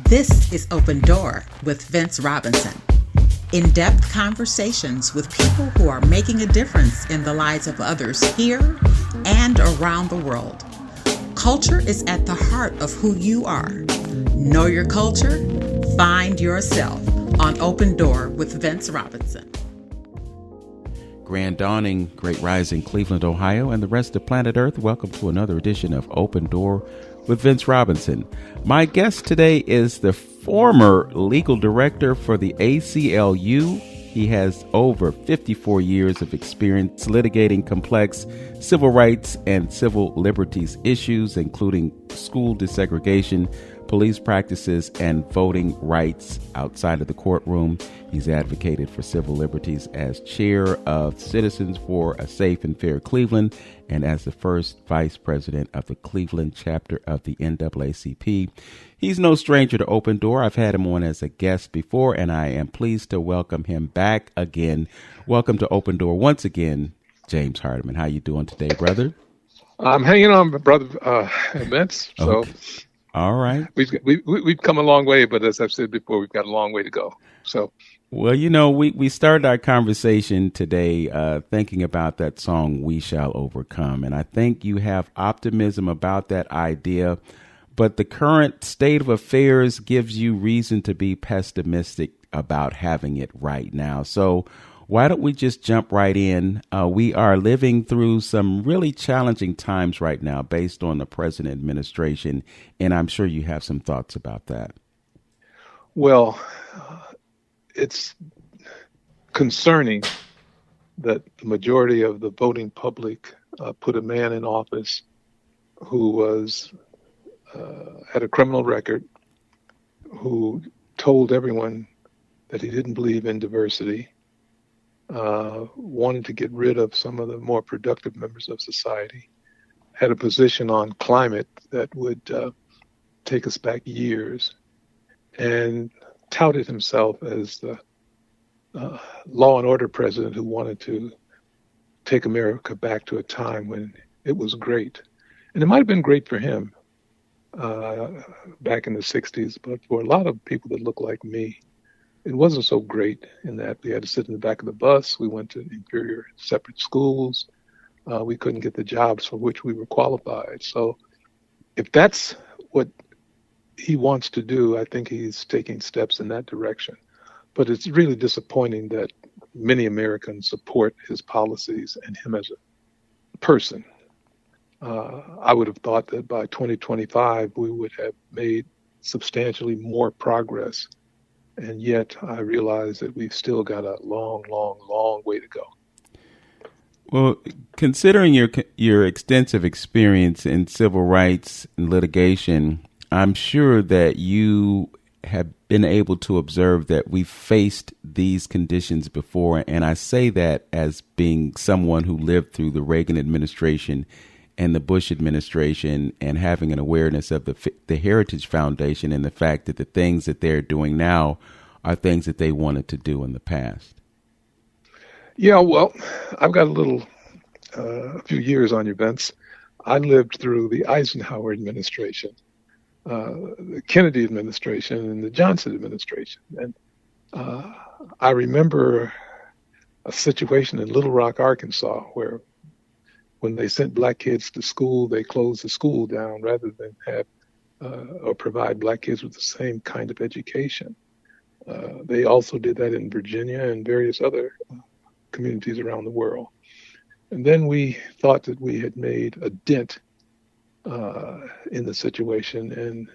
This is Open Door with Vince Robinson. In-depth conversations with people who are making a difference in the lives of others here and around the world. Culture is at the heart of who you are. Know your culture, find yourself on Open Door with Vince Robinson. Grand dawning, great rising, Cleveland, Ohio, and the rest of planet Earth. Welcome to another edition of Open Door with Vince Robinson. My guest today is the former legal director for the ACLU. He has over 54 years of experience litigating complex civil rights and civil liberties issues, including school desegregation, police practices, and voting rights outside of the courtroom. He's advocated for civil liberties as chair of Citizens for a Safe and Fair Cleveland and as the first vice president of the Cleveland chapter of the NAACP. He's no stranger to Open Door. I've had him on as a guest before, and I am pleased to welcome him back again. Welcome to Open Door once again, James Hardiman. How you doing today, brother? I'm hanging on, brother Vince. So. Okay. All right. We've come a long way, but as I've said before, we've got a long way to go. So, well, you know, we started our conversation today thinking about that song, We Shall Overcome. And I think you have optimism about that idea, but the current state of affairs gives you reason to be pessimistic about having it right now. So why don't we just jump right in? We are living through some really challenging times right now based on the present administration, and I'm sure you have some thoughts about that. Well, it's concerning that the majority of the voting public put a man in office who was had a criminal record, who told everyone that he didn't believe in diversity, wanted to get rid of some of the more productive members of society, had a position on climate that would take us back years, and touted himself as the law and order president who wanted to take America back to a time when it was great. And it might have been great for him back in the 60s, but for a lot of people that look like me, it wasn't so great in that we had to sit in the back of the bus. We went to inferior separate schools. We couldn't get the jobs for which we were qualified. So if that's what he wants to do, I think he's taking steps in that direction. But it's really disappointing that many Americans support his policies and him as a person. I would have thought that by 2025, we would have made substantially more progress. And yet I realize that we've still got a long, long, long way to go. Well, considering your extensive experience in civil rights and litigation, I'm sure that you have been able to observe that we've faced these conditions before. And I say that as being someone who lived through the Reagan administration and the Bush administration and having an awareness of the Heritage Foundation and the fact that the things that they're doing now are things that they wanted to do in the past. Yeah, well, I've got a few years on you, Vince. I lived through the Eisenhower administration, the Kennedy administration, and the Johnson administration. And I remember a situation in Little Rock, Arkansas, where when they sent black kids to school, they closed the school down rather than have or provide black kids with the same kind of education. They also did that in Virginia and various other communities around the world. And then we thought that we had made a dent in the situation. And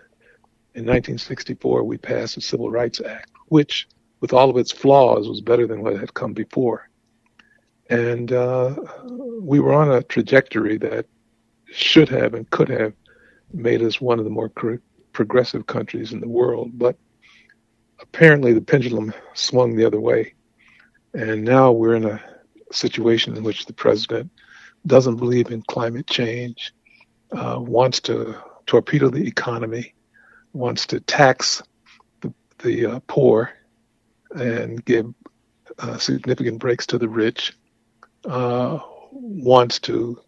in 1964, we passed the Civil Rights Act, which, with all of its flaws, was better than what had come before. And we were on a trajectory that should have and could have made us one of the more progressive countries in the world. But apparently the pendulum swung the other way. And now we're in a situation in which the president doesn't believe in climate change, wants to torpedo the economy, wants to tax the poor and give significant breaks to the rich, wants to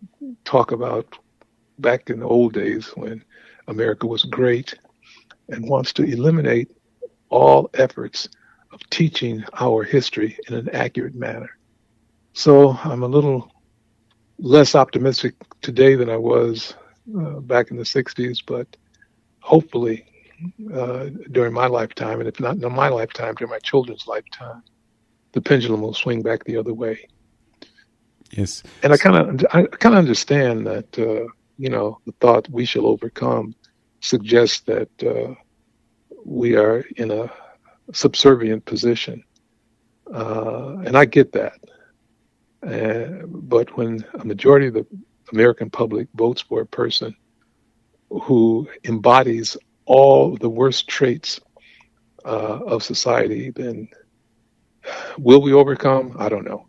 talk about back in the old days when America was great, and wants to eliminate all efforts of teaching our history in an accurate manner. So I'm a little less optimistic today than I was back in the 60s, but hopefully during my lifetime, and if not in my lifetime, during my children's lifetime, the pendulum will swing back the other way. Yes. And I kind of understand that the thought we shall overcome suggests that we are in a subservient position, and I get that. But when a majority of the American public votes for a person who embodies all the worst traits of society, then will we overcome? I don't know.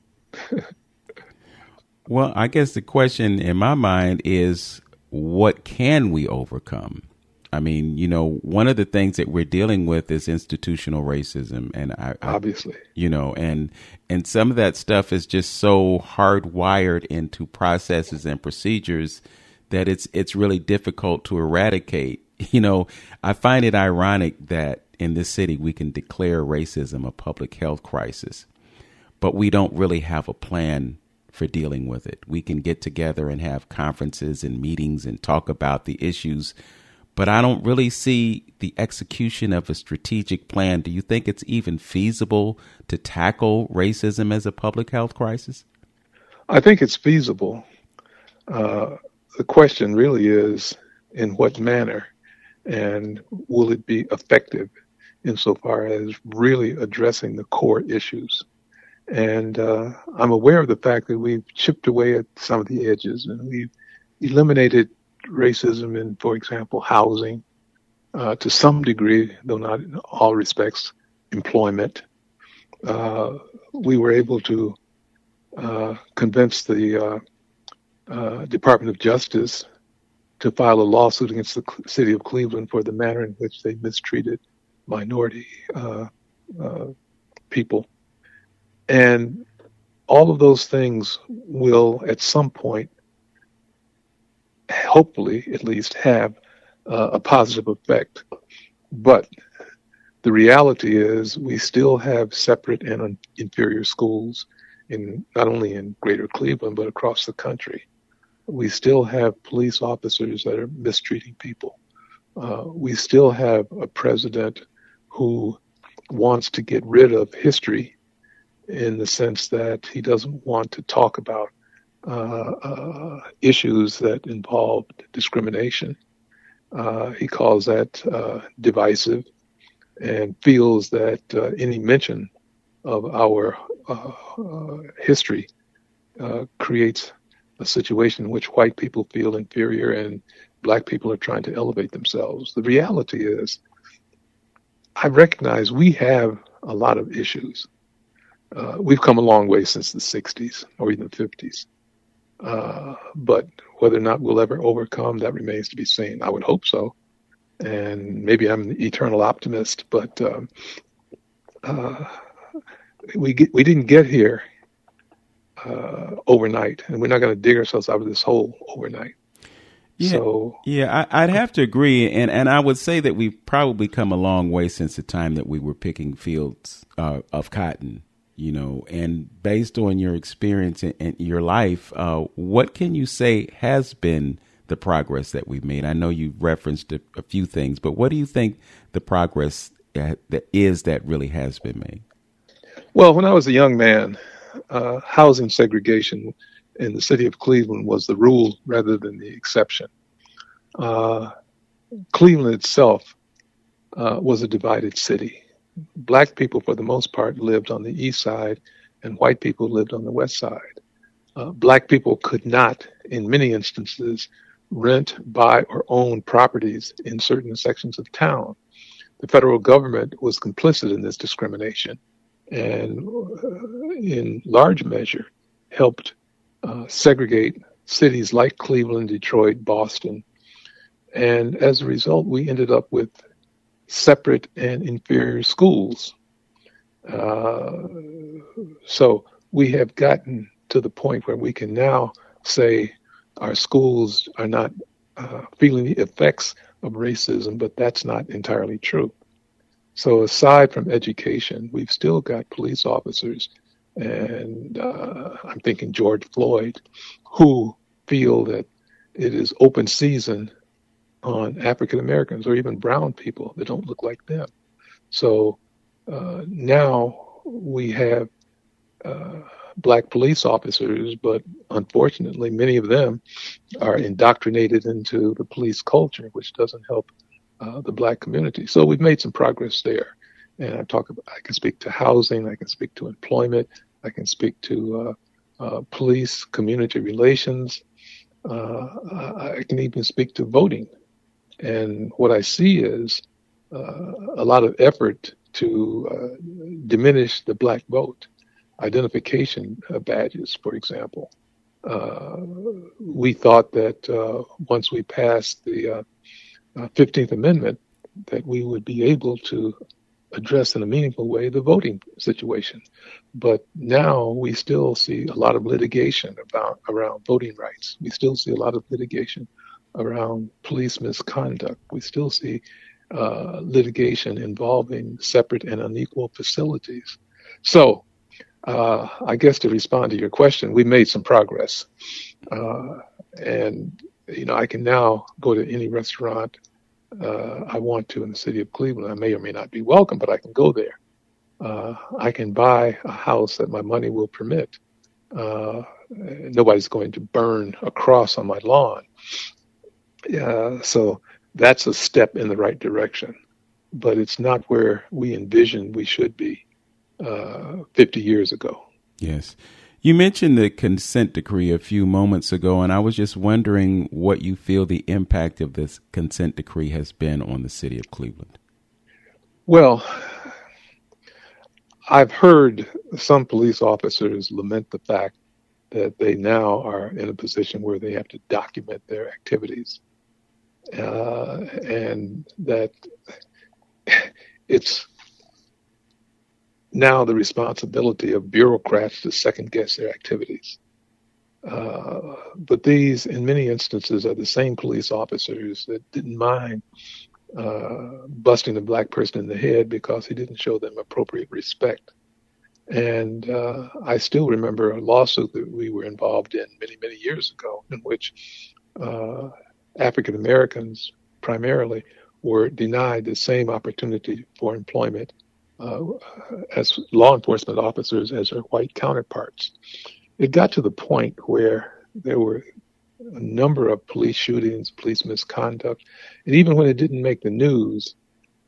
Well, I guess the question in my mind is, what can we overcome? I mean, one of the things that we're dealing with is institutional racism, and Obviously, and some of that stuff is just so hardwired into processes and procedures that it's really difficult to eradicate. I find it ironic that in this city we can declare racism a public health crisis, but we don't really have a plan for dealing with it. We can get together and have conferences and meetings and talk about the issues, but I don't really see the execution of a strategic plan. Do you think it's even feasible to tackle racism as a public health crisis? I think it's feasible. The question really is, in what manner, and will it be effective insofar as really addressing the core issues? And I'm aware of the fact that we've chipped away at some of the edges, and we've eliminated racism in, for example, housing, to some degree, though not in all respects, employment. We were able to convince the Department of Justice to file a lawsuit against the city of Cleveland for the manner in which they mistreated minority people. And all of those things will, at some point, hopefully at least, have a positive effect. But the reality is we still have separate and inferior schools, not only in greater Cleveland, but across the country. We still have police officers that are mistreating people. We still have a president who wants to get rid of history, in the sense that he doesn't want to talk about issues that involve discrimination. He calls that divisive, and feels that any mention of our history creates a situation in which white people feel inferior and black people are trying to elevate themselves. The reality is, I recognize we have a lot of issues. We've come a long way since the 60s or even the 50s. But whether or not we'll ever overcome, that remains to be seen. I would hope so. And maybe I'm an eternal optimist, but we didn't get here overnight, and we're not going to dig ourselves out of this hole overnight. Yeah, I'd have to agree, and I would say that we've probably come a long way since the time that we were picking fields of cotton. And based on your experience in your life, what can you say has been the progress that we've made? I know you referenced a few things, but what do you think the progress that really has been made? Well, when I was a young man, housing segregation in the city of Cleveland was the rule rather than the exception. Cleveland itself was a divided city. Black people, for the most part, lived on the east side, and white people lived on the west side. Black people could not, in many instances, rent, buy, or own properties in certain sections of town. The federal government was complicit in this discrimination, and in large measure helped segregate cities like Cleveland, Detroit, Boston. And as a result, we ended up with separate and inferior schools. So we have gotten to the point where we can now say our schools are not feeling the effects of racism, but that's not entirely true. So aside from education, we've still got police officers, and I'm thinking George Floyd, who feel that it is open season on African Americans or even brown people that don't look like them. So now we have uh, black police officers, but unfortunately, many of them are indoctrinated into the police culture, which doesn't help the black community. So we've made some progress there. And I can speak to housing, I can speak to employment, I can speak to police, community relations. I can even speak to voting. And what I see is a lot of effort to diminish the black vote. Identification badges, for example. Uh, we thought that once we passed the 15th Amendment, that we would be able to address in a meaningful way the voting situation. But now we still see a lot of litigation around voting rights. We still see a lot of litigation around police misconduct. We still see litigation involving separate and unequal facilities. So I guess to respond to your question, we made some progress. And, I can now go to any restaurant I want to in the city of Cleveland. I may or may not be welcome, but I can go there. I can buy a house that my money will permit. Nobody's going to burn a cross on my lawn. So that's a step in the right direction, but it's not where we envisioned we should be 50 years ago. Yes. You mentioned the consent decree a few moments ago, and I was just wondering what you feel the impact of this consent decree has been on the city of Cleveland. Well, I've heard some police officers lament the fact that they now are in a position where they have to document their activities, and that it's now the responsibility of bureaucrats to second guess their activities. But these, in many instances, are the same police officers that didn't mind busting a black person in the head because he didn't show them appropriate respect. And I still remember a lawsuit that we were involved in many, many years ago, in which African Americans primarily were denied the same opportunity for employment as law enforcement officers as their white counterparts. It got to the point where there were a number of police shootings, police misconduct, and even when it didn't make the news,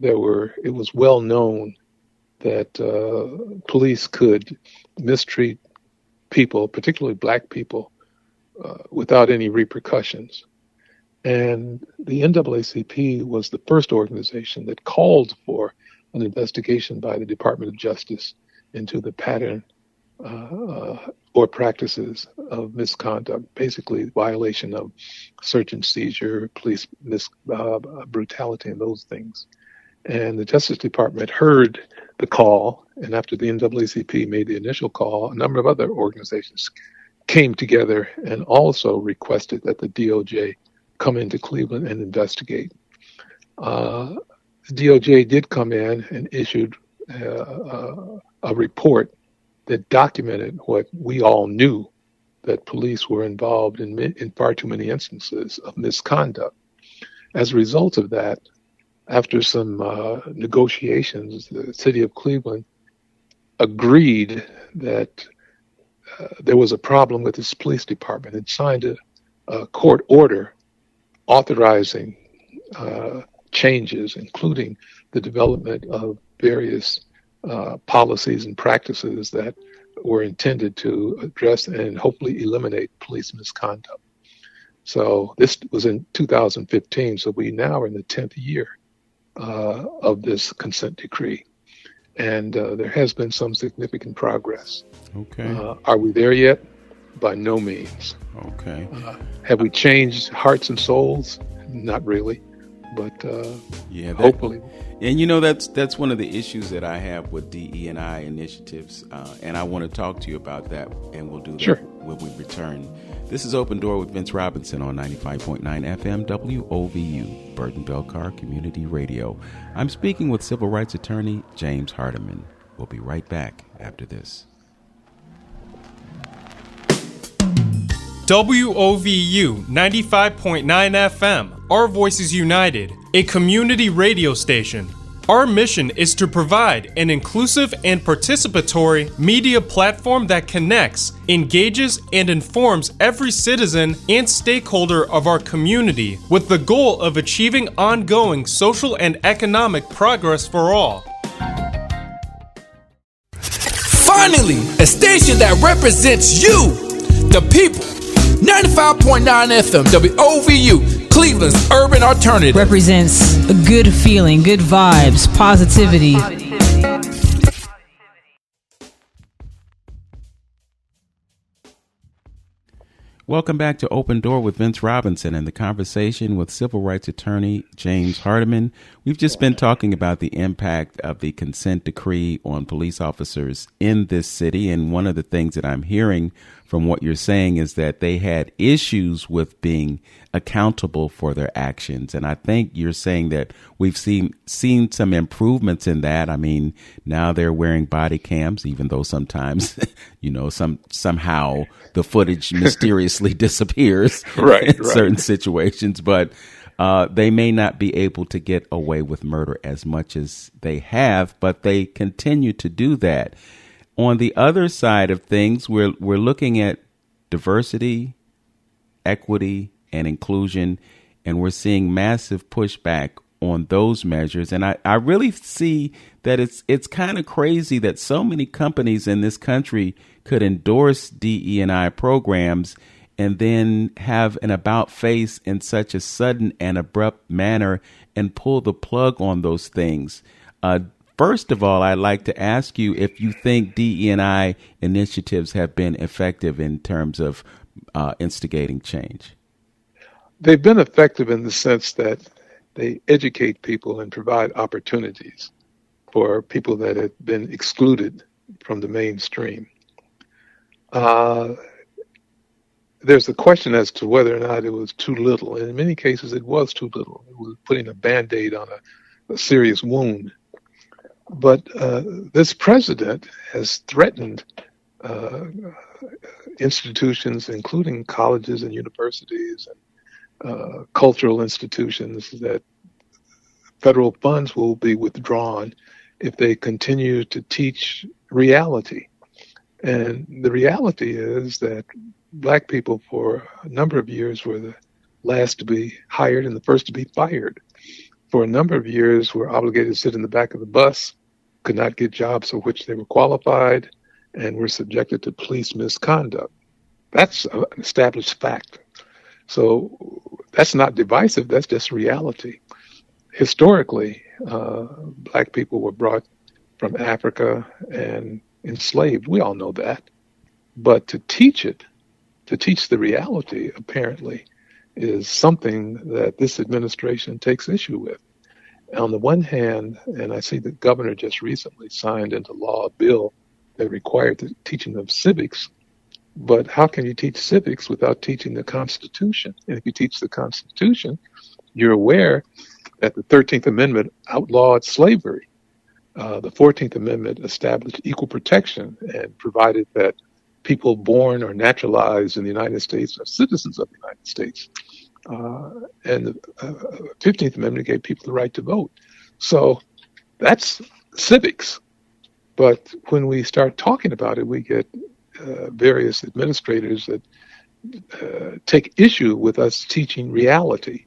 it was well known that police could mistreat people, particularly black people, without any repercussions. And the NAACP was the first organization that called for an investigation by the Department of Justice into the pattern or practices of misconduct, basically violation of search and seizure, police brutality, and those things. And the Justice Department heard the call, and after the NAACP made the initial call, a number of other organizations came together and also requested that the DOJ come into Cleveland and investigate. The DOJ did come in and issued a report that documented what we all knew, that police were involved in far too many instances of misconduct. As a result of that, after some negotiations, the city of Cleveland agreed that there was a problem with its police department and signed a court order authorizing changes, including the development of various policies and practices that were intended to address and hopefully eliminate police misconduct. So this was in 2015, so we now are in the 10th year of this consent decree. And there has been some significant progress. Okay. Are we there yet? By no means. Okay. Have we changed hearts and souls? Not really. But Yeah, hopefully, and that's one of the issues that I have with DE&I initiatives, and I want to talk to you about that, and we'll do that sure. when we return. This is Open Door with Vince Robinson on 95.9 FM WOVU, Burton Belcar Community Radio. I'm speaking with civil rights attorney James Hardiman. We'll be right back after this. WOVU 95.9 FM, Our Voices United, a community radio station. Our mission is to provide an inclusive and participatory media platform that connects, engages, and informs every citizen and stakeholder of our community with the goal of achieving ongoing social and economic progress for all. Finally, a station that represents you, the people. 95.9 FM WOVU, Cleveland's urban alternative. Represents a good feeling, good vibes, positivity. Welcome back to Open Door with Vince Robinson and the conversation with civil rights attorney James Hardiman. We've just been talking about the impact of the consent decree on police officers in this city. And one of the things that I'm hearing from what you're saying is that they had issues with being accountable for their actions. And I think you're saying that we've seen some improvements in that. I mean, now they're wearing body cams, even though sometimes, somehow the footage mysteriously disappears in certain situations. But they may not be able to get away with murder as much as they have, but they continue to do that. On the other side of things, we're looking at diversity, equity, and inclusion, and we're seeing massive pushback on those measures. And I really see that it's kind of crazy that so many companies in this country could endorse DE&I programs and then have an about face in such a sudden and abrupt manner and pull the plug on those things. First of all, I'd like to ask you if you think DE&I initiatives have been effective in terms of instigating change. They've been effective in the sense that they educate people and provide opportunities for people that have been excluded from the mainstream. There's a question as to whether or not it was too little. And in many cases, it was too little. It was putting a Band-Aid on a serious wound. But this president has threatened institutions, including colleges and universities and cultural institutions, that federal funds will be withdrawn if they continue to teach reality. And the reality is that Black people for a number of years were the last to be hired and the first to be fired. For a number of years were obligated to sit in the back of the bus, could not get jobs for which they were qualified, and were subjected to police misconduct. That's an established fact. So that's not divisive, that's just reality. Historically, Black people were brought from Africa and enslaved. We all know that. But to teach the reality, apparently, is something that this administration takes issue with. On the one hand, and I see the governor just recently signed into law a bill that required the teaching of civics, but how can you teach civics without teaching the Constitution? And if you teach the Constitution, you're aware that the 13th Amendment outlawed slavery. The 14th Amendment established equal protection and provided that people born or naturalized in the United States are citizens of the United States. And the 15th Amendment gave people the right to vote. So that's civics. But when we start talking about it, we get various administrators that take issue with us teaching reality.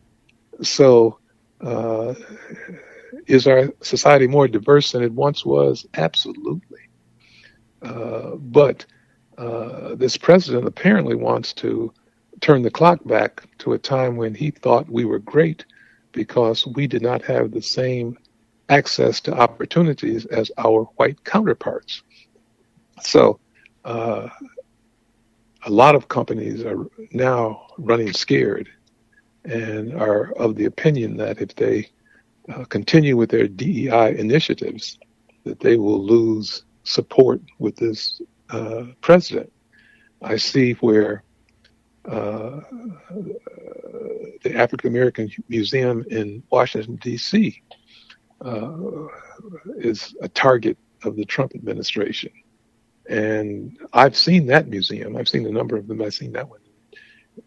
So is our society more diverse than it once was? Absolutely. But this president apparently wants to turn the clock back to a time when he thought we were great because we did not have the same access to opportunities as our white counterparts. So a lot of companies are now running scared and are of the opinion that if they continue with their DEI initiatives, that they will lose support with this president. I see where the African American Museum in Washington, D.C. Is a target of the Trump administration. And I've seen that museum. I've seen a number of them. I've seen that one.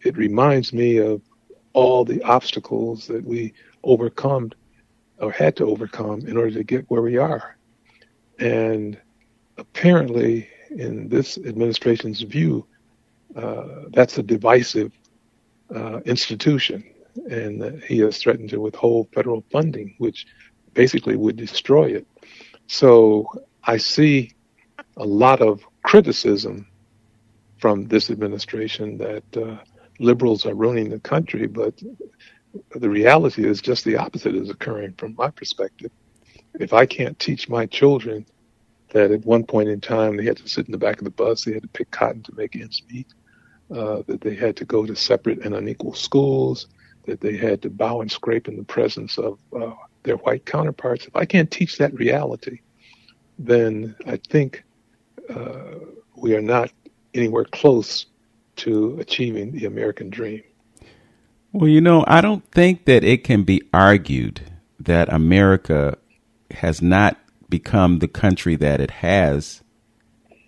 It reminds me of all the obstacles that we overcome or had to overcome in order to get where we are. And apparently, in this administration's view, that's a divisive institution. And he has threatened to withhold federal funding, which basically would destroy it. So I see a lot of criticism from this administration that liberals are ruining the country, but the reality is just the opposite is occurring from my perspective. If I can't teach my children that at one point in time they had to sit in the back of the bus, they had to pick cotton to make ends meet, that they had to go to separate and unequal schools, that they had to bow and scrape in the presence of their white counterparts. If I can't teach that reality, then I think we are not anywhere close to achieving the American dream. Well, I don't think that it can be argued that America has not become the country that it has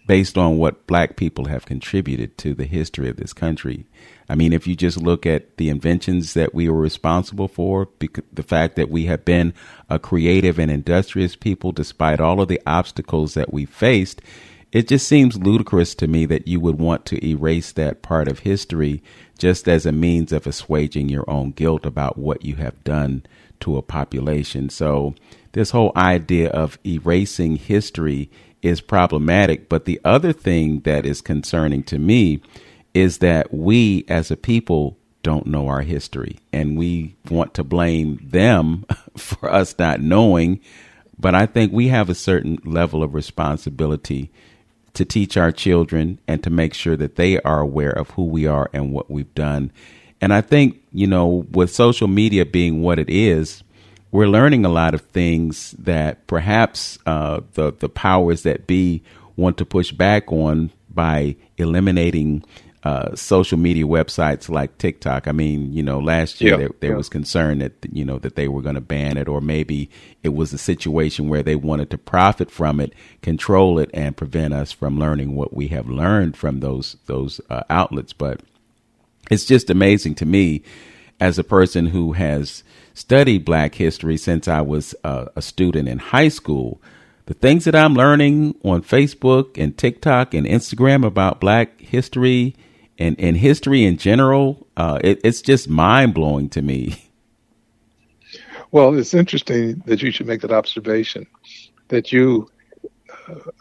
based on what black people have contributed to the history of this country. I mean, if you just look at the inventions that we were responsible for, the fact that we have been a creative and industrious people despite all of the obstacles that we faced, it just seems ludicrous to me that you would want to erase that part of history just as a means of assuaging your own guilt about what you have done to a population. So this whole idea of erasing history is problematic. But the other thing that is concerning to me is that we as a people don't know our history, and we want to blame them for us not knowing. But I think we have a certain level of responsibility to teach our children and to make sure that they are aware of who we are and what we've done. And I think, with social media being what it is, we're learning a lot of things that perhaps the powers that be want to push back on by eliminating social media websites like TikTok. I mean, last year there was concern that, that they were going to ban it, or maybe it was a situation where they wanted to profit from it, control it, and prevent us from learning what we have learned from those outlets. But it's just amazing to me as a person who has studied Black history since I was a student in high school. The things that I'm learning on Facebook and TikTok and Instagram about Black history and history in general, it's just mind blowing to me. Well, it's interesting that you should make that observation, that you,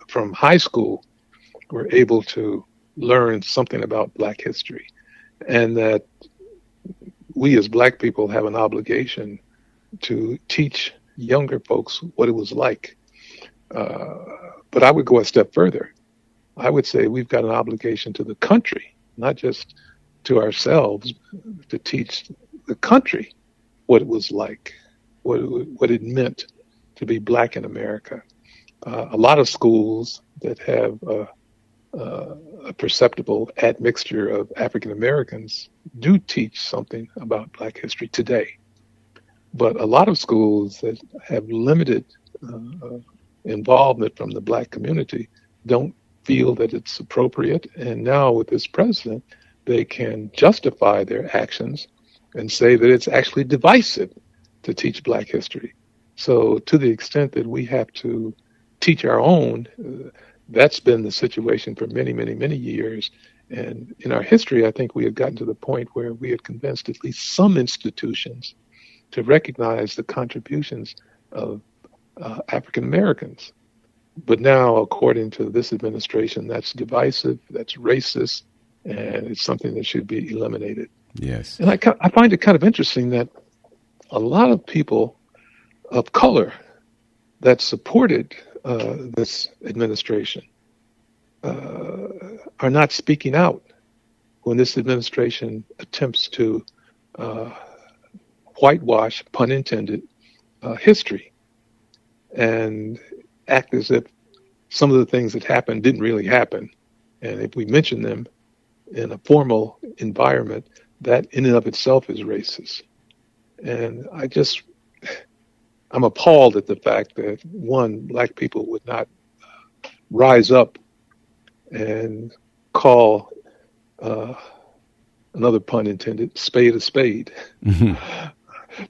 from high school, were able to learn something about Black history, and that we as Black people have an obligation to teach younger folks what it was like. But I would go a step further. I would say we've got an obligation to the country, not just to ourselves, to teach the country what it was like, what it meant to be Black in America. A lot of schools that have a perceptible admixture of African Americans do teach something about Black history today. But a lot of schools that have limited involvement from the Black community don't feel that it's appropriate. And now with this president, they can justify their actions and say that it's actually divisive to teach Black history. So to the extent that we have to teach our own, that's been the situation for many, many, many years. And in our history, I think we had gotten to the point where we had convinced at least some institutions to recognize the contributions of African Americans. But now, according to this administration, that's divisive, that's racist, and it's something that should be eliminated. Yes. And I find it kind of interesting that a lot of people of color that supported this administration are not speaking out when this administration attempts to whitewash, pun intended, history, and act as if some of the things that happened didn't really happen. And if we mention them in a formal environment, that in and of itself is racist. And I'm appalled at the fact that, one, Black people would not rise up and call, another pun intended, spade a spade,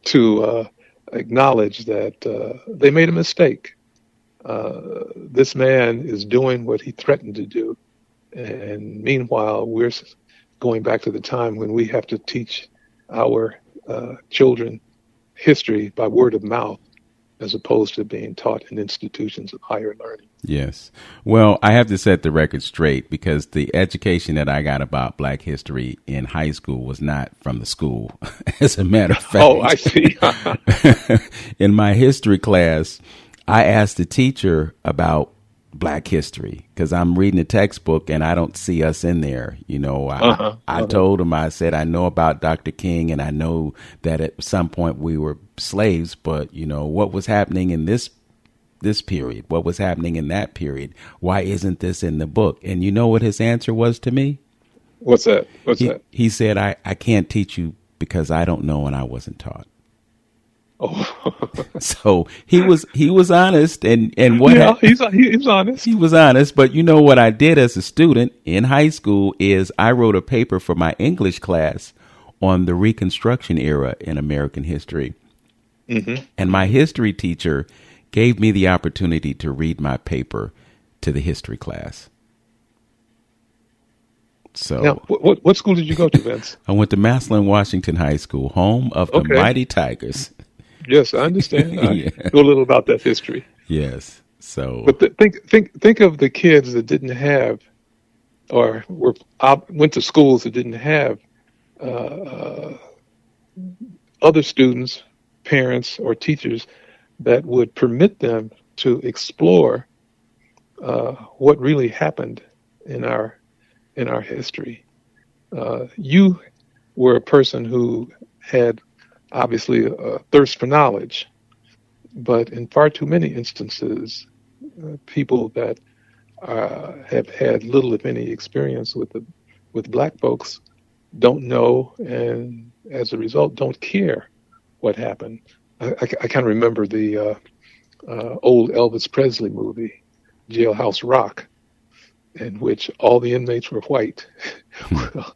to acknowledge that they made a mistake. This man is doing what he threatened to do. And meanwhile, we're going back to the time when we have to teach our children history by word of mouth, as opposed to being taught in institutions of higher learning. Yes. Well, I have to set the record straight, because the education that I got about Black history in high school was not from the school. As a matter of fact. Oh, I see. In my history class, I asked the teacher about Black history, because I'm reading the textbook and I don't see us in there. I told him, I said, I know about Dr. King and I know that at some point we were slaves, but what was happening in this period? What was happening in that period? Why isn't this in the book? And you know what his answer was to me? What's that? He said, I can't teach you because I don't know and I wasn't taught. Oh. So he was honest, and what? Yeah, he's honest. He was honest, but what I did as a student in high school is I wrote a paper for my English class on the Reconstruction era in American history, and my history teacher gave me the opportunity to read my paper to the history class. So, now, what school did you go to, Vince? I went to Massillon Washington High School, home of the Mighty Tigers. Yes, I understand. I know a little about that history. Yes. So, but think of the kids that didn't have, or went to schools that didn't have other students, parents, or teachers that would permit them to explore what really happened in our history. You were a person who had obviously a thirst for knowledge, but in far too many instances, people that have had little, if any, experience with Black folks don't know, and as a result, don't care what happened. I kind of remember the old Elvis Presley movie, Jailhouse Rock, in which all the inmates were white. Well,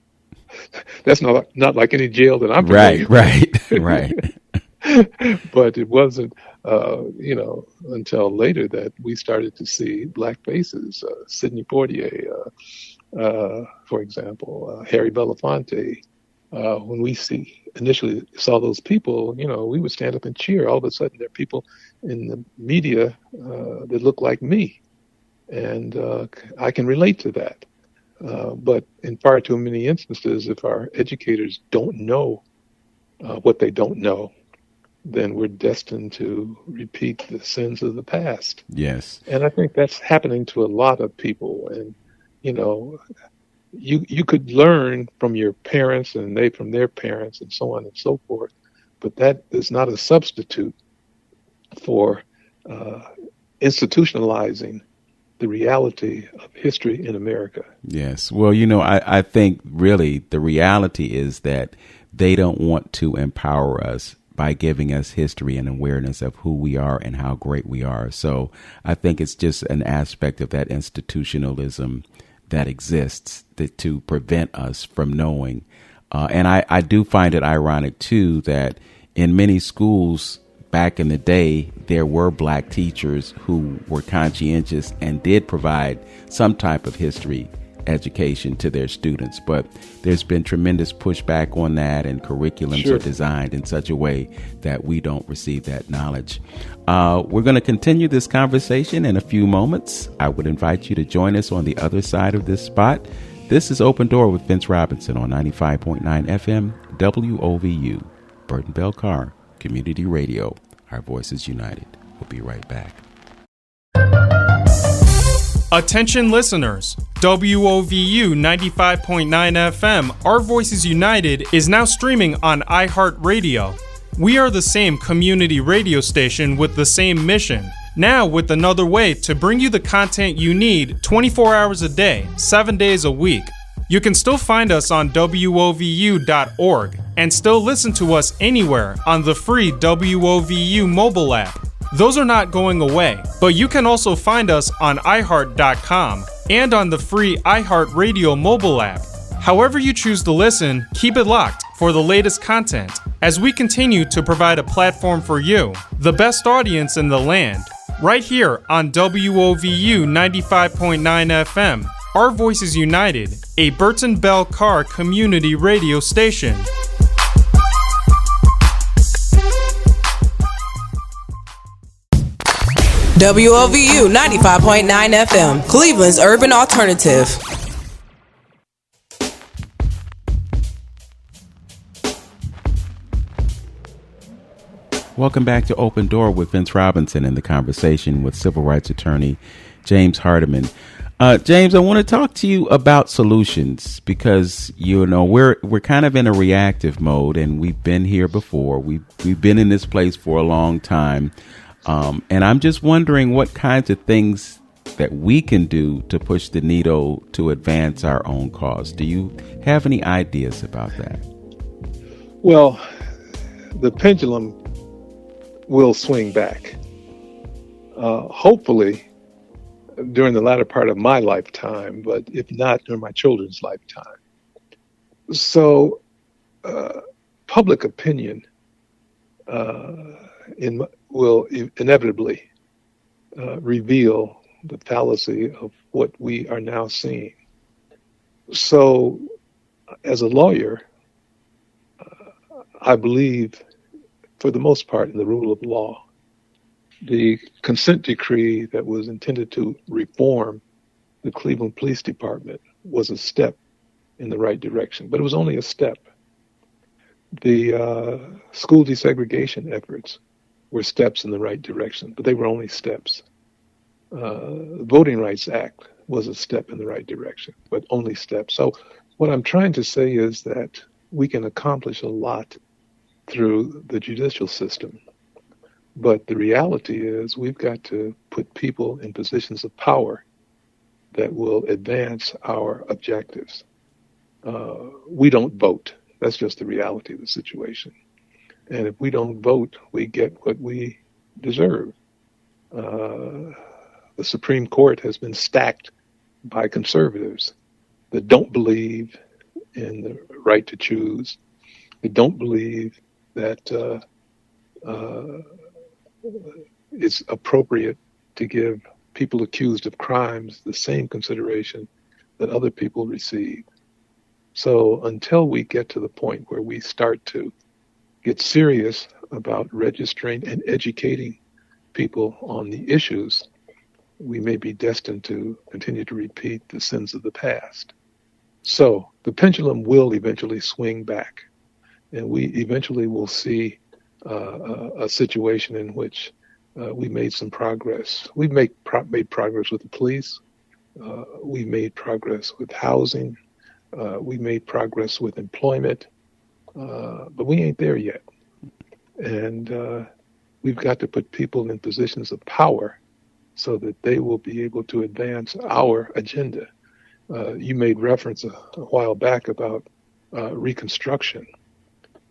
that's not like any jail that I'm familiar with. Right. But it wasn't, until later that we started to see Black faces. Sidney Poitier, for example, Harry Belafonte. When we initially saw those people, we would stand up and cheer. All of a sudden, there are people in the media that look like me, and I can relate to that. But in far too many instances, if our educators don't know what they don't know, then we're destined to repeat the sins of the past. Yes. And I think that's happening to a lot of people. And, you could learn from your parents and they from their parents and so on and so forth, but that is not a substitute for institutionalizing the reality of history in America. Yes. Well, I think really the reality is that they don't want to empower us by giving us history and awareness of who we are and how great we are. So I think it's just an aspect of that institutionalism that exists to prevent us from knowing. And I do find it ironic, too, that in many schools back in the day, there were Black teachers who were conscientious and did provide some type of history education to their students. But there's been tremendous pushback on that, and curriculums are designed in such a way that we don't receive that knowledge. We're going to continue this conversation in a few moments. I would invite you to join us on the other side of this spot. This is Open Door with Vince Robinson on 95.9 FM WOVU, Burton Bell Carr Community Radio. Our voices united. We'll be right back. Attention listeners, WOVU 95.9 FM, Our Voices United, is now streaming on iHeartRadio. We are the same community radio station with the same mission. Now with another way to bring you the content you need 24 hours a day, 7 days a week. You can still find us on WOVU.org and still listen to us anywhere on the free WOVU mobile app. Those are not going away, but you can also find us on iHeart.com and on the free iHeartRadio mobile app. However you choose to listen, keep it locked for the latest content as we continue to provide a platform for you, the best audience in the land, right here on WOVU 95.9 FM. Our Voices United, a Burton Bell Carr community radio station. WOVU 95.9 FM, Cleveland's urban alternative. Welcome back to Open Door with Vince Robinson and the conversation with civil rights attorney James Hardiman. James, I want to talk to you about solutions because, we're kind of in a reactive mode, and we've been here before. We've been in this place for a long time. And I'm just wondering what kinds of things that we can do to push the needle to advance our own cause. Do you have any ideas about that? Well, the pendulum will swing back. Hopefully during the latter part of my lifetime, but if not, during my children's lifetime. So public opinion will inevitably reveal the fallacy of what we are now seeing. So as a lawyer, I believe for the most part in the rule of law. The consent decree that was intended to reform the Cleveland Police Department was a step in the right direction, but it was only a step. The school desegregation efforts were steps in the right direction, but they were only steps. The Voting Rights Act was a step in the right direction, but only steps. So what I'm trying to say is that we can accomplish a lot through the judicial system. But the reality is we've got to put people in positions of power that will advance our objectives. We don't vote. That's just the reality of the situation. And if we don't vote, we get what we deserve. The Supreme Court has been stacked by conservatives that don't believe in the right to choose. They don't believe that it's appropriate to give people accused of crimes the same consideration that other people receive. So until we get to the point where we start to get serious about registering and educating people on the issues, we may be destined to continue to repeat the sins of the past. So the pendulum will eventually swing back, and we eventually will see a situation in which we made some progress. We've made progress with the police. We made progress with housing. We made progress with employment. But we ain't there yet. And we've got to put people in positions of power so that they will be able to advance our agenda. You made reference a while back about Reconstruction.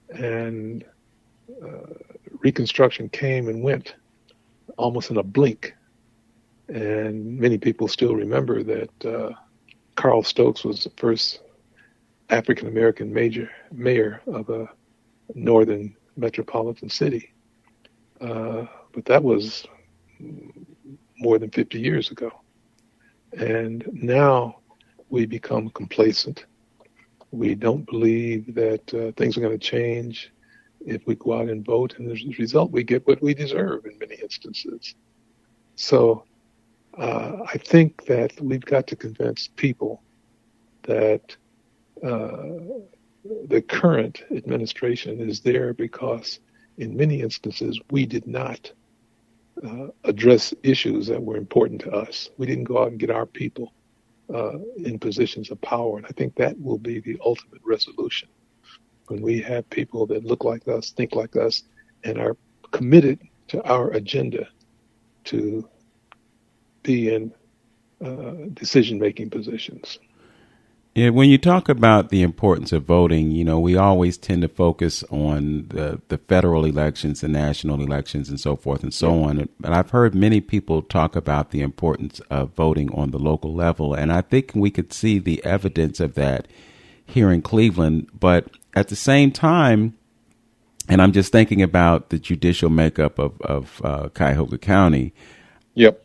And Reconstruction came and went almost in a blink. And many people still remember that Carl Stokes was the first African-American mayor of a northern metropolitan city. But that was more than 50 years ago. And now we become complacent. We don't believe that things are going to change if we go out and vote. And as a result, we get what we deserve in many instances. So I think that we've got to convince people that the current administration is there because in many instances we did not address issues that were important to us. We didn't go out and get our people in positions of power. And I think that will be the ultimate resolution. When we have people that look like us, think like us, and are committed to our agenda to be in decision-making positions. Yeah, when you talk about the importance of voting, we always tend to focus on the federal elections, the national elections, and so forth and so on. But I've heard many people talk about the importance of voting on the local level, and I think we could see the evidence of that here in Cleveland. But at the same time, and I'm just thinking about the judicial makeup of Cuyahoga County. Yep.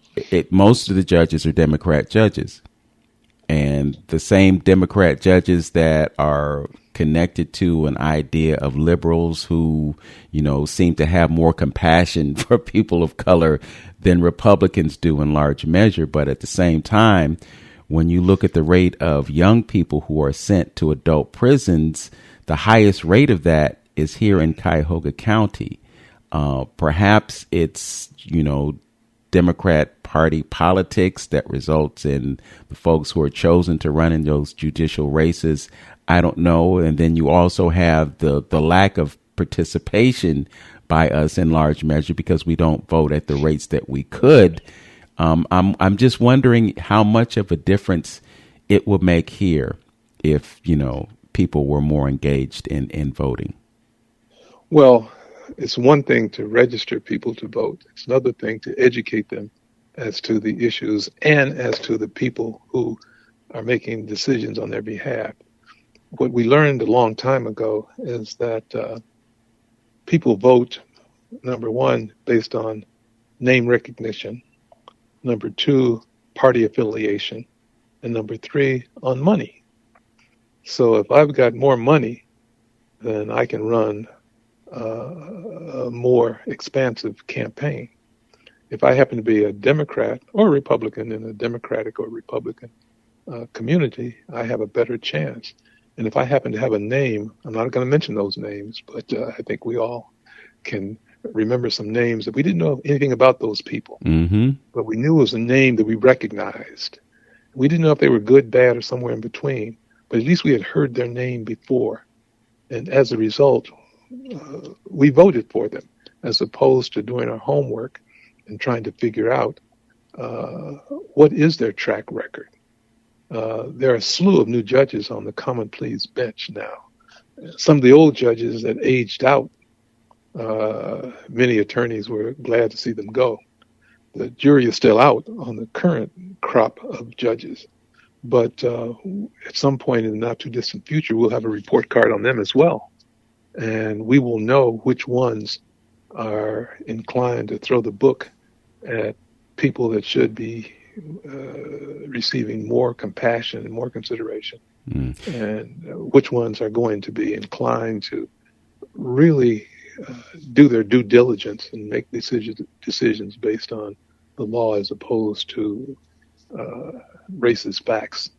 Most of the judges are Democrat judges. And the same Democrat judges that are connected to an idea of liberals who, seem to have more compassion for people of color than Republicans do in large measure. But at the same time, when you look at the rate of young people who are sent to adult prisons, the highest rate of that is here in Cuyahoga County. Perhaps it's, Democrat Party politics that results in the folks who are chosen to run in those judicial races. I don't know. And then you also have the lack of participation by us in large measure because we don't vote at the rates that we could. I'm just wondering how much of a difference it would make here if, people were more engaged in voting. Well, it's one thing to register people to vote. It's another thing to educate them as to the issues and as to the people who are making decisions on their behalf. What we learned a long time ago is that people vote, number one, based on name recognition, number two, party affiliation, and number three, on money. So if I've got more money, then I can run a more expansive campaign. If I happen to be a Democrat or a Republican in a Democratic or Republican community, I have a better chance. And if I happen to have a name, I'm not going to mention those names, but I think we all can remember some names that we didn't know anything about those people, but we knew it was a name that we recognized. We didn't know if they were good, bad, or somewhere in between, but at least we had heard their name before. And as a result, we voted for them as opposed to doing our homework and trying to figure out what is their track record. There are a slew of new judges on the common pleas bench now. Some of the old judges that aged out, many attorneys were glad to see them go. The jury is still out on the current crop of judges. But at some point in the not too distant future, we'll have a report card on them as well. And we will know which ones are inclined to throw the book at people that should be receiving more compassion and more consideration, and which ones are going to be inclined to really do their due diligence and make decisions based on the law as opposed to racist facts.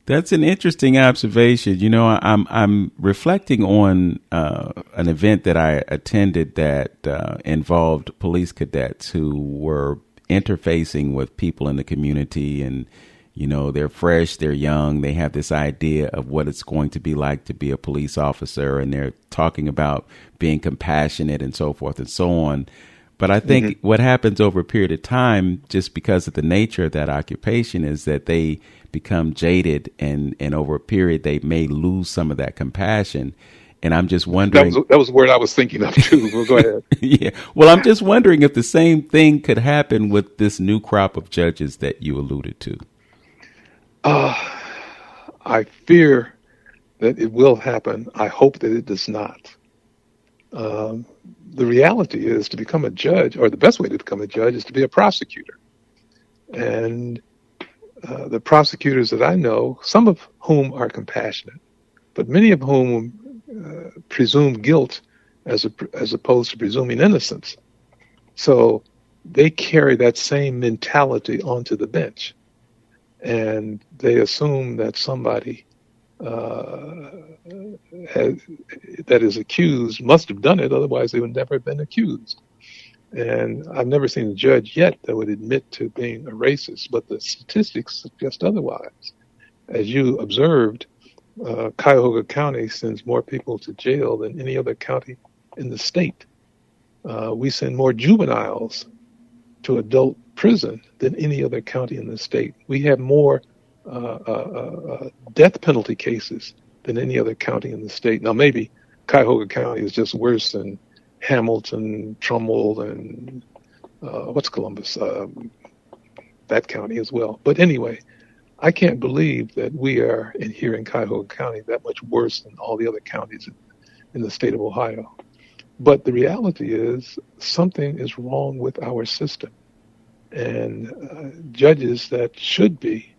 That's an interesting observation. I'm reflecting on an event that I attended that involved police cadets who were interfacing with people in the community, and they're fresh, they're young, they have this idea of what it's going to be like to be a police officer, and they're talking about being compassionate and so forth and so on. But I think what happens over a period of time, just because of the nature of that occupation, is that they become jaded, and over a period they may lose some of that compassion. And I'm just wondering. That was the word I was thinking of too. Well, go ahead. Yeah. Well, I'm just wondering if the same thing could happen with this new crop of judges that you alluded to. I fear that it will happen. I hope that it does not. The reality is, to become a judge, or the best way to become a judge, is to be a prosecutor. And the prosecutors that I know, some of whom are compassionate, but many of whom presume guilt as opposed to presuming innocence. So they carry that same mentality onto the bench, and they assume that somebody that is accused must have done it, otherwise they would never have been accused. And I've never seen a judge yet that would admit to being a racist, but the statistics suggest otherwise. As you observed, Cuyahoga County sends more people to jail than any other county in the state. We send more juveniles to adult prison than any other county in the state. We have more death penalty cases than any other county in the state. Now, maybe Cuyahoga County is just worse than Hamilton, Trumbull, and what's Columbus? That county as well. But anyway, I can't believe that we are here in Cuyahoga County that much worse than all the other counties in the state of Ohio. But the reality is something is wrong with our system. And judges that should be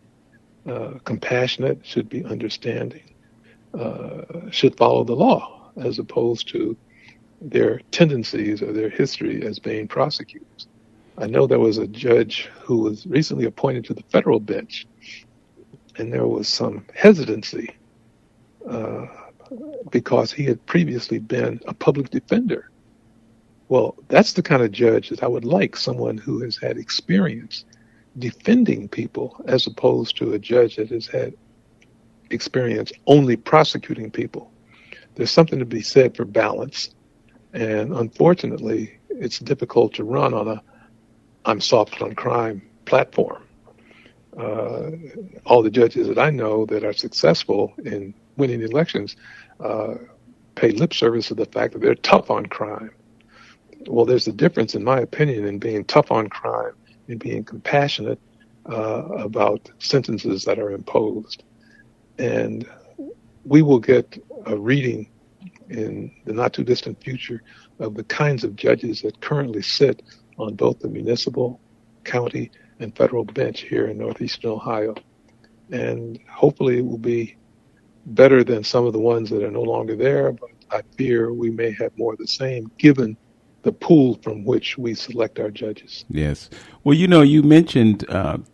compassionate, should be understanding, should follow the law as opposed to their tendencies or their history as being prosecutors. I know there was a judge who was recently appointed to the federal bench, and there was some hesitancy because he had previously been a public defender. Well, that's the kind of judge that I would like, someone who has had experience defending people as opposed to a judge that has had experience only prosecuting people. There's something to be said for balance, and unfortunately, it's difficult to run on a I'm soft on crime platform. All the judges that I know that are successful in winning elections pay lip service to the fact that they're tough on crime. Well, there's a difference, in my opinion, in being tough on crime and being compassionate about sentences that are imposed. And we will get a reading in the not too distant future of the kinds of judges that currently sit on both the municipal, county, and federal bench here in Northeastern Ohio. And hopefully it will be better than some of the ones that are no longer there, but I fear we may have more of the same given the pool from which we select our judges. Yes. Well, you mentioned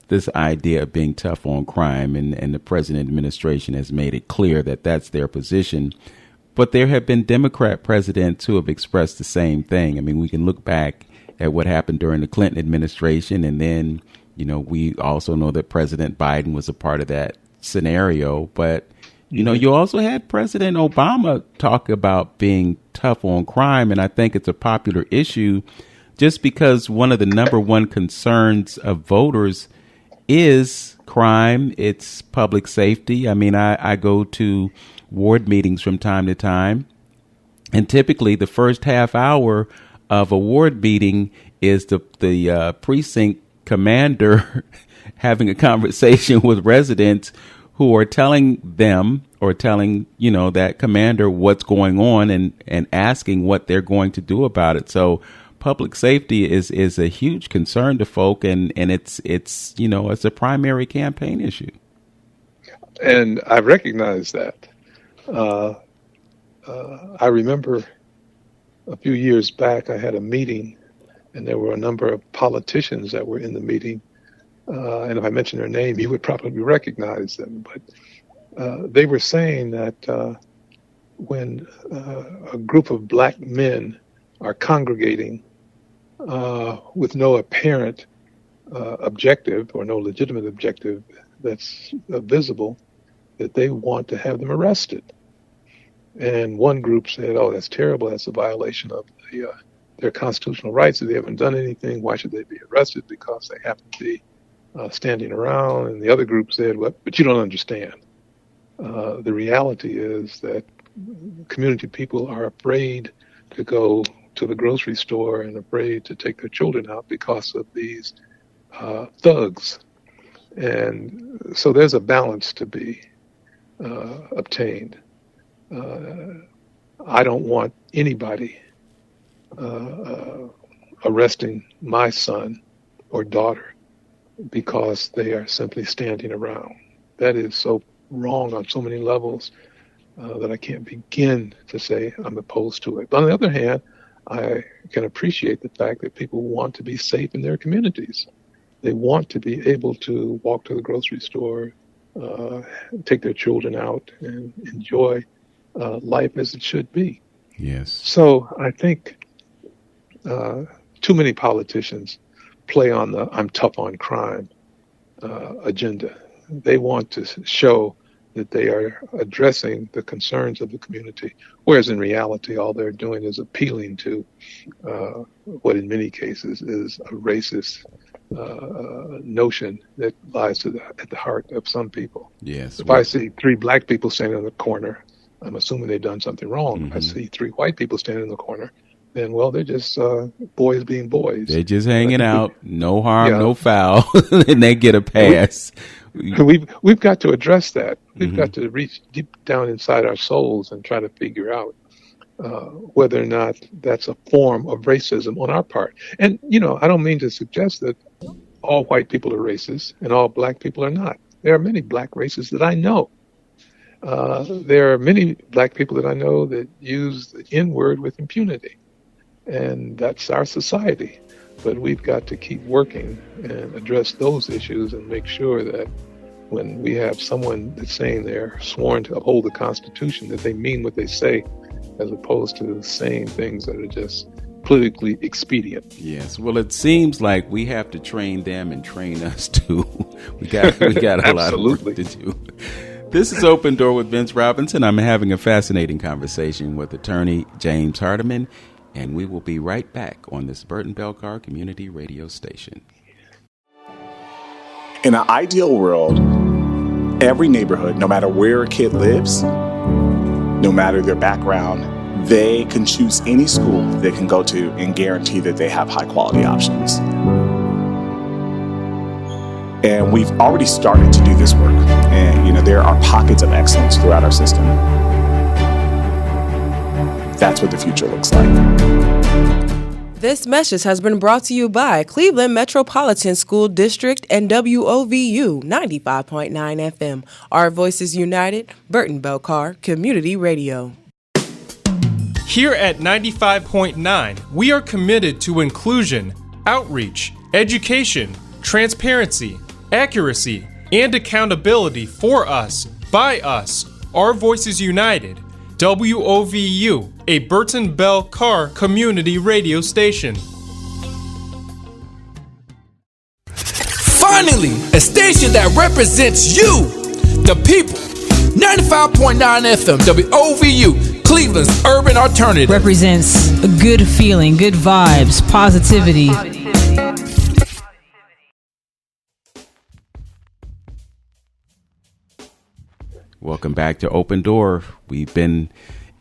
this idea of being tough on crime, and the present administration has made it clear that that's their position. But there have been Democrat presidents who have expressed the same thing. I mean, we can look back at what happened during the Clinton administration, and then, we also know that President Biden was a part of that scenario. But, you also had President Obama talk about being tough on crime, and I think it's a popular issue just because one of the number one concerns of voters is crime. It's public safety. I mean, I go to ward meetings from time to time, and typically the first half hour of a ward meeting is the precinct commander having a conversation with residents who are telling them or telling, that commander what's going on and asking what they're going to do about it. So public safety is a huge concern to folk, and it's it's a primary campaign issue. And I recognize that. I remember a few years back, I had a meeting, and there were a number of politicians that were in the meeting. And if I mention their name, you would probably recognize them. But they were saying that when a group of black men are congregating with no apparent objective or no legitimate objective that's visible, that they want to have them arrested. And one group said, oh, that's terrible. That's a violation of their constitutional rights. If they haven't done anything, why should they be arrested? Because they happen to be standing around. And the other group said, well, but you don't understand. The reality is that community people are afraid to go to the grocery store and afraid to take their children out because of these thugs. And so there's a balance to be obtained. I don't want anybody arresting my son or daughter because they are simply standing around. That is so wrong on so many levels that I can't begin to say I'm opposed to it. But on the other hand, I can appreciate the fact that people want to be safe in their communities. They want to be able to walk to the grocery store, take their children out, and enjoy life as it should be. Yes. So I think too many politicians play on the I'm tough on crime agenda. They want to show that they are addressing the concerns of the community, whereas in reality, all they're doing is appealing to what in many cases is a racist notion that lies at the heart of some people. Yes. If I see 3 black people standing in the corner, I'm assuming they've done something wrong. Mm-hmm. If I see 3 white people standing in the corner, then, well, they're just boys being boys. They're just hanging out, no harm, no foul, and they get a pass. We've got to address that. We've Mm-hmm. got to reach deep down inside our souls and try to figure out whether or not that's a form of racism on our part. And, I don't mean to suggest that all white people are racist and all black people are not. There are many black racists that I know. There are many black people that I know that use the N-word with impunity. And that's our society. But we've got to keep working and address those issues and make sure that when we have someone that's saying they're sworn to uphold the Constitution, that they mean what they say, as opposed to saying things that are just politically expedient. Yes. Well, it seems like we have to train them and train us too. we got a lot of work to do. This is Open Door with Vince Robinson. I'm having a fascinating conversation with attorney James Hardiman, and we will be right back on this Burton Belcar community radio station. In an ideal world, every neighborhood, no matter where a kid lives, no matter their background, they can choose any school they can go to and guarantee that they have high quality options. And we've already started to do this work. And, there are pockets of excellence throughout our system. That's what the future looks like. This message has been brought to you by Cleveland Metropolitan School District and WOVU 95.9 FM. Our Voices United, Burton Belcar Community Radio. Here at 95.9, we are committed to inclusion, outreach, education, transparency, accuracy, and accountability for us, by us. Our Voices United. WOVU, a Burton Belcar community radio station. Finally, a station that represents you, the people. 95.9 FM, WOVU, Cleveland's urban alternative. Represents a good feeling, good vibes, positivity. Welcome back to Open Door. We've been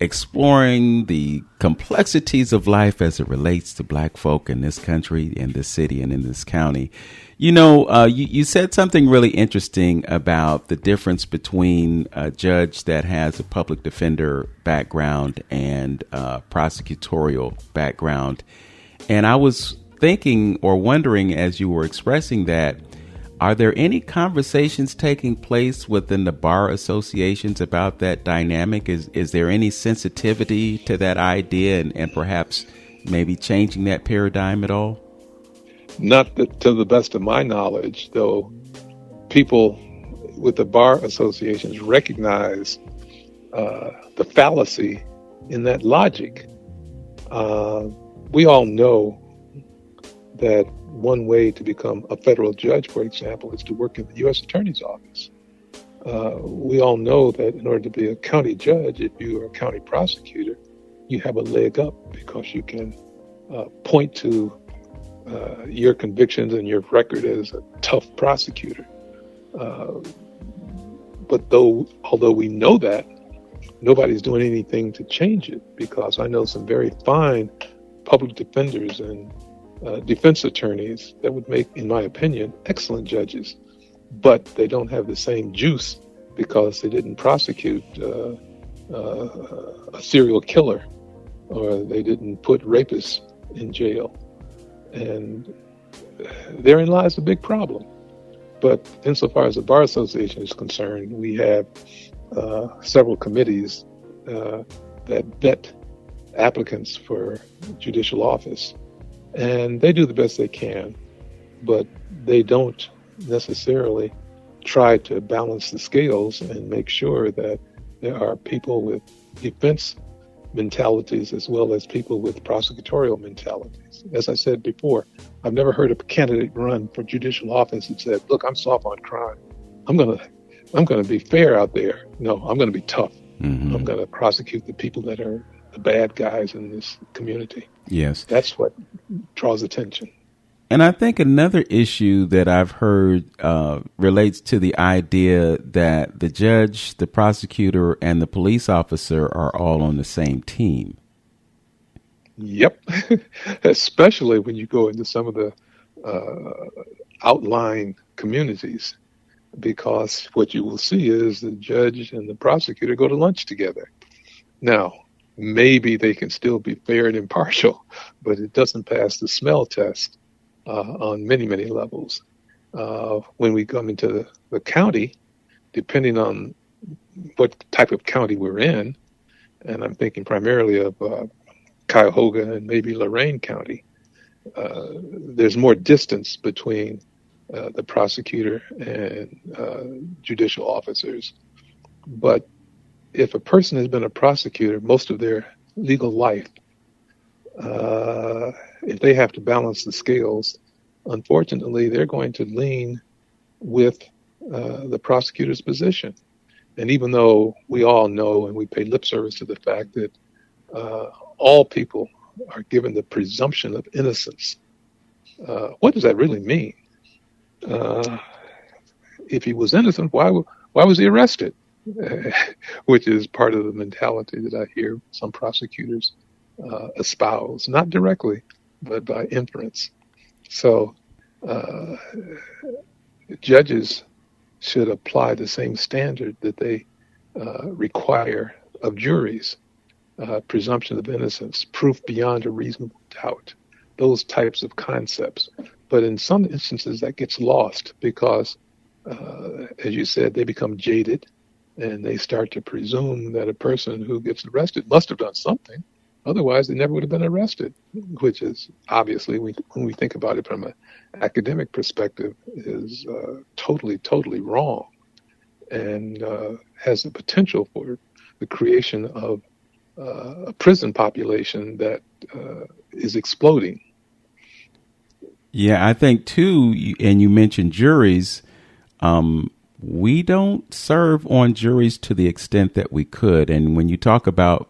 exploring the complexities of life as it relates to black folk in this country, in this city, and in this county. You said something really interesting about the difference between a judge that has a public defender background and a prosecutorial background. And I was thinking or wondering as you were expressing that, are there any conversations taking place within the bar associations about that dynamic? Is there any sensitivity to that idea and perhaps maybe changing that paradigm at all? Not that, to the best of my knowledge, though people with the bar associations recognize the fallacy in that logic. We all know that one way to become a federal judge, for example, is to work in the U.S. Attorney's Office. We all know that in order to be a county judge, if you are a county prosecutor, you have a leg up because you can point to your convictions and your record as a tough prosecutor. But although we know that, nobody's doing anything to change it, because I know some very fine public defenders and defense attorneys that would make, in my opinion, excellent judges, but they don't have the same juice because they didn't prosecute a serial killer, or they didn't put rapists in jail. And therein lies a big problem. But insofar as the Bar Association is concerned, we have several committees that vet applicants for judicial office. And they do the best they can, but they don't necessarily try to balance the scales and make sure that there are people with defense mentalities as well as people with prosecutorial mentalities. As I said before, I've never heard a candidate run for judicial office and said, look, I'm soft on crime. I'm going to I'm going to be fair out there. No, I'm going to be tough. Mm-hmm. I'm going to prosecute the people that are the bad guys in this community. Yes. That's what draws attention. And I think another issue that I've heard relates to the idea that the judge, the prosecutor, and the police officer are all on the same team. Yep. Especially when you go into some of the outlying communities, because what you will see is the judge and the prosecutor go to lunch together. Now, maybe they can still be fair and impartial, but it doesn't pass the smell test on many, many levels. When we come into the county, depending on what type of county we're in, and I'm thinking primarily of Cuyahoga and maybe Lorain County, there's more distance between the prosecutor and judicial officers. But if a person has been a prosecutor most of their legal life, if they have to balance the scales, unfortunately, they're going to lean with the prosecutor's position. And even though we all know and we pay lip service to the fact that all people are given the presumption of innocence, what does that really mean? If he was innocent, why was he arrested? Which is part of the mentality that I hear some prosecutors espouse, not directly, but by inference. So judges should apply the same standard that they require of juries, presumption of innocence, proof beyond a reasonable doubt, those types of concepts. But in some instances that gets lost because, as you said, they become jaded and they start to presume that a person who gets arrested must have done something. Otherwise, they never would have been arrested, which is obviously, when we think about it from an academic perspective, is totally, totally wrong, and has the potential for the creation of a prison population that is exploding. Yeah, I think too, and you mentioned juries. We don't serve on juries to the extent that we could. And when you talk about,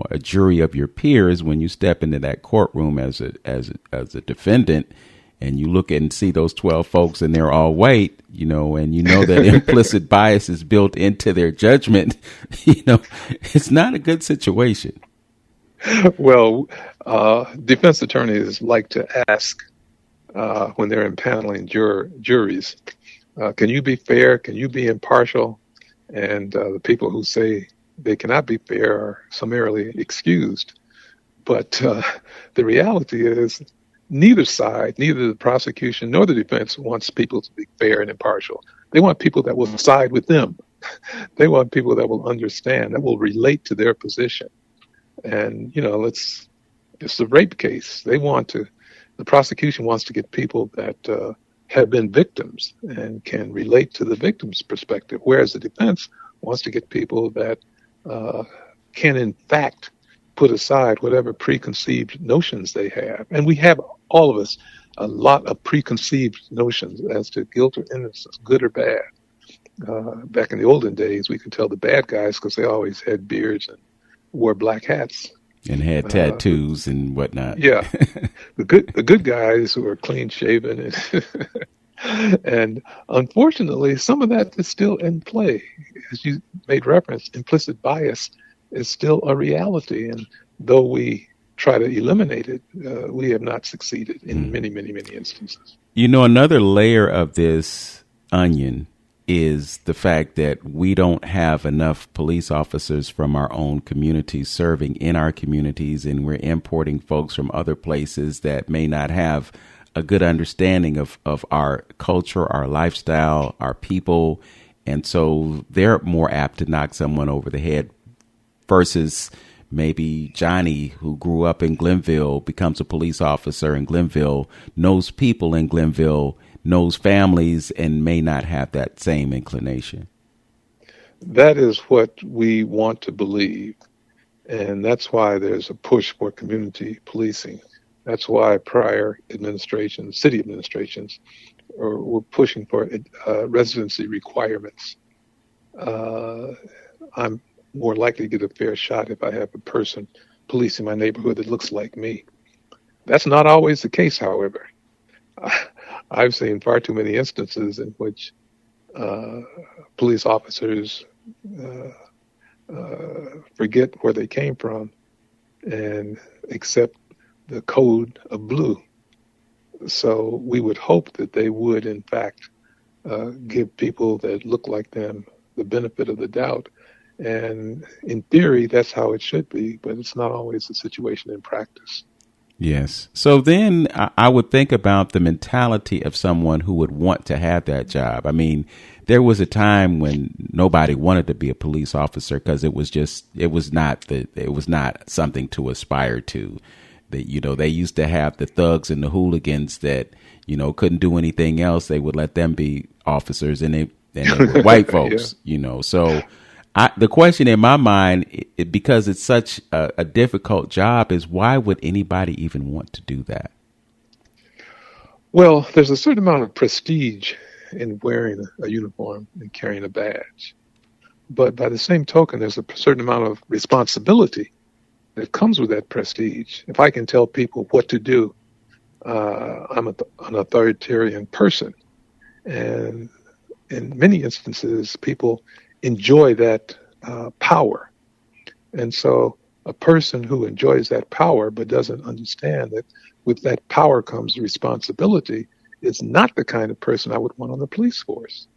a jury of your peers, when you step into that courtroom as a defendant, and you look and see those 12 folks and they're all white, and that implicit bias is built into their judgment, it's not a good situation. Well, defense attorneys like to ask when they're impaneling juries, can you be fair? Can you be impartial? And the people who say they cannot be fair are summarily excused. But the reality is neither side, neither the prosecution nor the defense wants people to be fair and impartial. They want people that will side with them. They want people that will understand, that will relate to their position. And, it's a rape case. The prosecution wants to get people that have been victims and can relate to the victim's perspective, whereas the defense wants to get people that can, in fact, put aside whatever preconceived notions they have. And we have, all of us, a lot of preconceived notions as to guilt or innocence, good or bad. Back in the olden days, we could tell the bad guys because they always had beards and wore black hats. And had tattoos and whatnot. Yeah. The good guys who are clean shaven. And unfortunately, some of that is still in play. As you made reference, implicit bias is still a reality. And though we try to eliminate it, we have not succeeded in many, many, many instances. Another layer of this onion is the fact that we don't have enough police officers from our own communities serving in our communities, and we're importing folks from other places that may not have a good understanding of our culture, our lifestyle, our people. And so they're more apt to knock someone over the head versus maybe Johnny, who grew up in Glenville, becomes a police officer in Glenville, knows people in Glenville, knows families, and may not have that same inclination. That is what we want to believe. And that's why there's a push for community policing. That's why prior administrations, city administrations, were pushing for residency requirements I'm more likely to get a fair shot if I have a person policing my neighborhood that looks like me. That's not always the case, however. I've seen far too many instances in which police officers forget where they came from and accept the code of blue. So we would hope that they would, in fact, give people that look like them the benefit of the doubt. And in theory, that's how it should be, but it's not always the situation in practice. Yes. So then I would think about the mentality of someone who would want to have that job. I mean, there was a time when nobody wanted to be a police officer because it was not something to aspire to. That, they used to have the thugs and the hooligans that, couldn't do anything else. They would let them be officers, and they were white folks, Yeah. So the question in my mind, because it's such a difficult job, is why would anybody even want to do that? Well, there's a certain amount of prestige in wearing a uniform and carrying a badge. But by the same token, there's a certain amount of responsibility that comes with that prestige. If I can tell people what to do, I'm an authoritarian person. And in many instances, people enjoy that power. And so a person who enjoys that power but doesn't understand that with that power comes responsibility is not the kind of person I would want on the police force.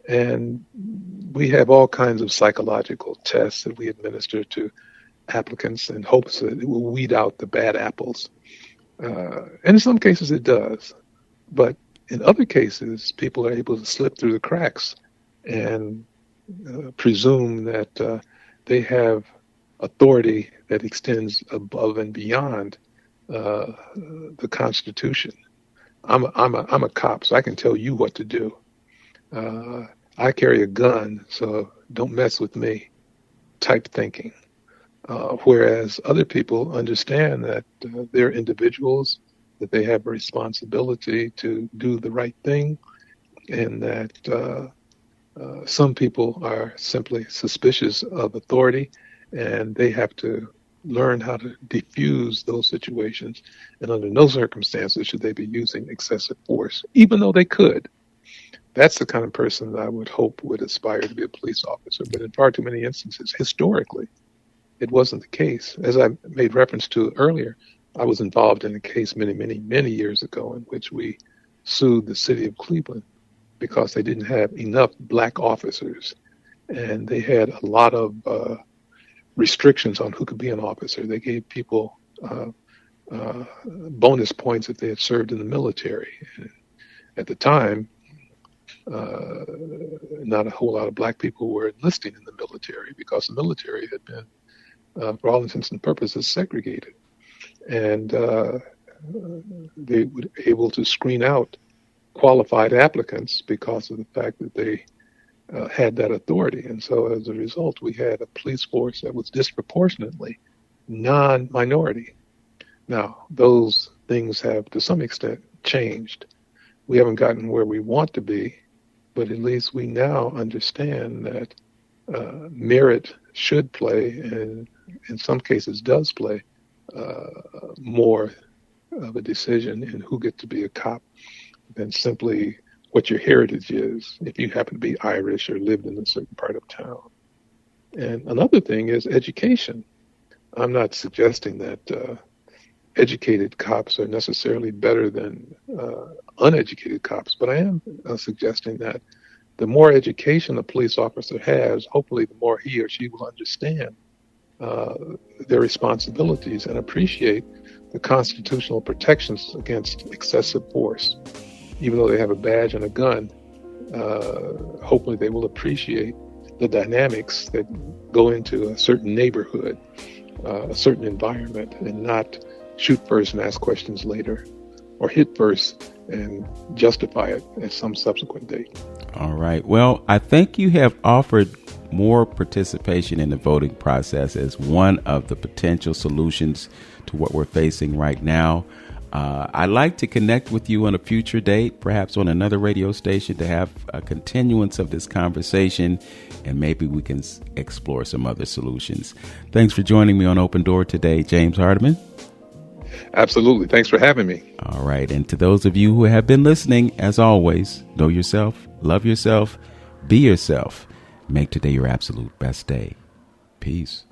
And we have all kinds of psychological tests that we administer to applicants in hopes that it will weed out the bad apples. And in some cases it does. But in other cases, people are able to slip through the cracks and presume that they have authority that extends above and beyond the Constitution. I'm a cop, so I can tell you what to do. I carry a gun, so don't mess with me type thinking. Whereas other people understand that they're individuals, that they have a responsibility to do the right thing, and that some people are simply suspicious of authority, and they have to learn how to diffuse those situations. And under no circumstances should they be using excessive force, even though they could. That's the kind of person that I would hope would aspire to be a police officer. But in far too many instances, historically, it wasn't the case. As I made reference to earlier, I was involved in a case many years ago in which we sued the city of Cleveland because they didn't have enough black officers. And they had a lot of restrictions on who could be an officer. They gave people bonus points if they had served in the military. And at the time, not a whole lot of black people were enlisting in the military because the military had been, for all intents and purposes, segregated. And they were able to screen out qualified applicants because of the fact that they had that authority. And so as a result, we had a police force that was disproportionately non-minority. Now, those things have to some extent changed. We haven't gotten where we want to be, but at least we now understand that merit should play, and in some cases does play, more of a decision in who gets to be a cop than simply what your heritage is, if you happen to be Irish or lived in a certain part of town. And another thing is education. I'm not suggesting that educated cops are necessarily better than uneducated cops, but I am suggesting that the more education a police officer has, hopefully the more he or she will understand their responsibilities and appreciate the constitutional protections against excessive force. Even though they have a badge and a gun, hopefully they will appreciate the dynamics that go into a certain neighborhood, a certain environment, and not shoot first and ask questions later, or hit first and justify it at some subsequent date. All right. Well, I think you have offered more participation in the voting process as one of the potential solutions to what we're facing right now. I'd like to connect with you on a future date, perhaps on another radio station, to have a continuance of this conversation, and maybe we can explore some other solutions. Thanks for joining me on Open Door today, James Hardiman. Absolutely. Thanks for having me. All right. And to those of you who have been listening, as always, know yourself, love yourself, be yourself. Make today your absolute best day. Peace.